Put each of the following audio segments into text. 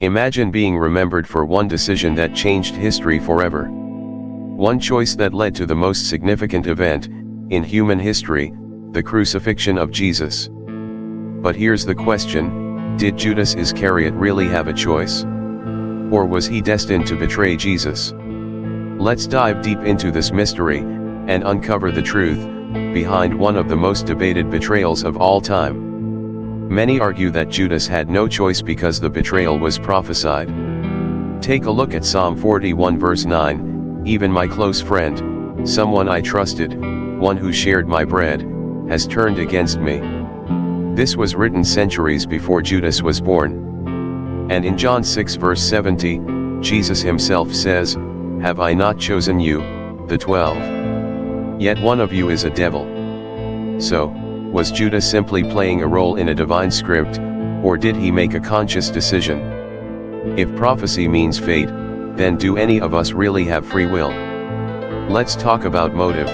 Imagine being remembered for one decision that changed history forever. One choice that led to the most significant event in human history, the crucifixion of Jesus. But here's the question, did Judas Iscariot really have a choice? Or was he destined to betray Jesus? Let's dive deep into this mystery, and uncover the truth behind one of the most debated betrayals of all time. Many argue that Judas had no choice because the betrayal was prophesied. Take a look at Psalm 41 verse 9, "Even my close friend, someone I trusted, one who shared my bread, has turned against me." This was written centuries before Judas was born. And in John 6 verse 70, Jesus himself says, "Have I not chosen you, the 12? Yet one of you is a devil." So, was Judas simply playing a role in a divine script, or did he make a conscious decision? If prophecy means fate, then do any of us really have free will? Let's talk about motive.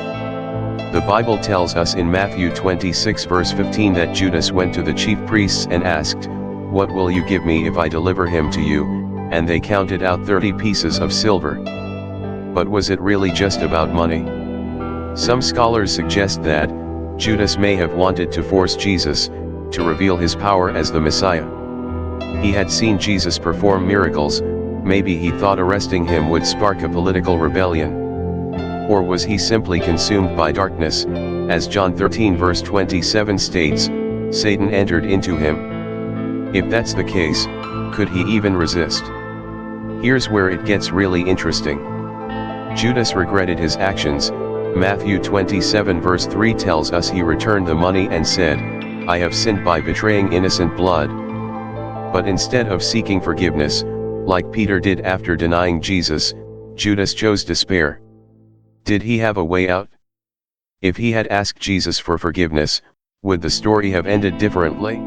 The Bible tells us in Matthew 26 verse 15 that Judas went to the chief priests and asked, "What will you give me if I deliver him to you?" And they counted out 30 pieces of silver. But was it really just about money? Some scholars suggest that Judas may have wanted to force Jesus to reveal his power as the Messiah. He had seen Jesus perform miracles, maybe he thought arresting him would spark a political rebellion. Or was he simply consumed by darkness, as John 13 verse 27 states, "Satan entered into him"? If that's the case, could he even resist? Here's where it gets really interesting. Judas regretted his actions. Matthew 27 verse 3 tells us he returned the money and said, "I have sinned by betraying innocent blood." But instead of seeking forgiveness, like Peter did after denying Jesus, Judas chose despair. Did he have a way out? If he had asked Jesus for forgiveness, would the story have ended differently?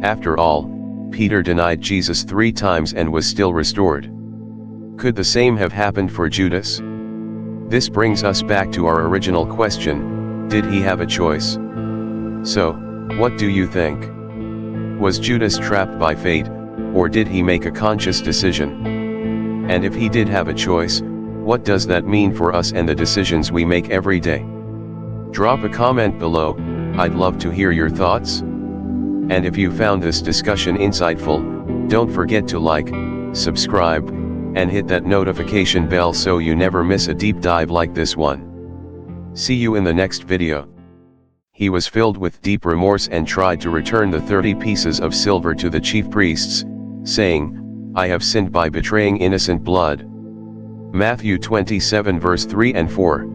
After all, Peter denied Jesus 3 times and was still restored. Could the same have happened for Judas? This brings us back to our original question, did he have a choice? So, what do you think? Was Judas trapped by fate, or did he make a conscious decision? And if he did have a choice, what does that mean for us and the decisions we make every day? Drop a comment below, I'd love to hear your thoughts. And if you found this discussion insightful, don't forget to like, subscribe, and hit that notification bell so you never miss a deep dive like this one. See you in the next video. He was filled with deep remorse and tried to return the 30 pieces of silver to the chief priests, saying, "I have sinned by betraying innocent blood." Matthew 27 verse 3 and 4.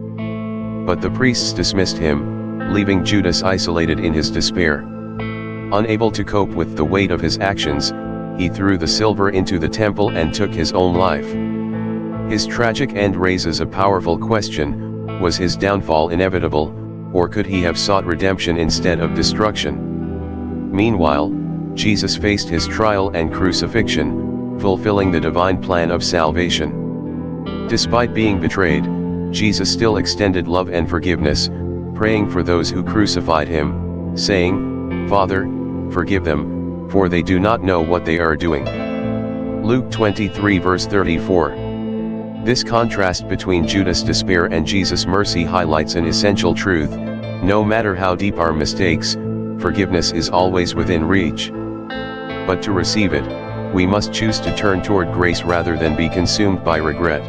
But the priests dismissed him, leaving Judas isolated in his despair. Unable to cope with the weight of his actions, he threw the silver into the temple and took his own life. His tragic end raises a powerful question, was his downfall inevitable, or could he have sought redemption instead of destruction? Meanwhile, Jesus faced his trial and crucifixion, fulfilling the divine plan of salvation. Despite being betrayed, Jesus still extended love and forgiveness, praying for those who crucified him, saying, "Father, forgive them, for they do not know what they are doing." Luke 23 verse 34. This contrast between Judas' despair and Jesus' mercy highlights an essential truth: no matter how deep our mistakes, forgiveness is always within reach. But to receive it, we must choose to turn toward grace rather than be consumed by regret.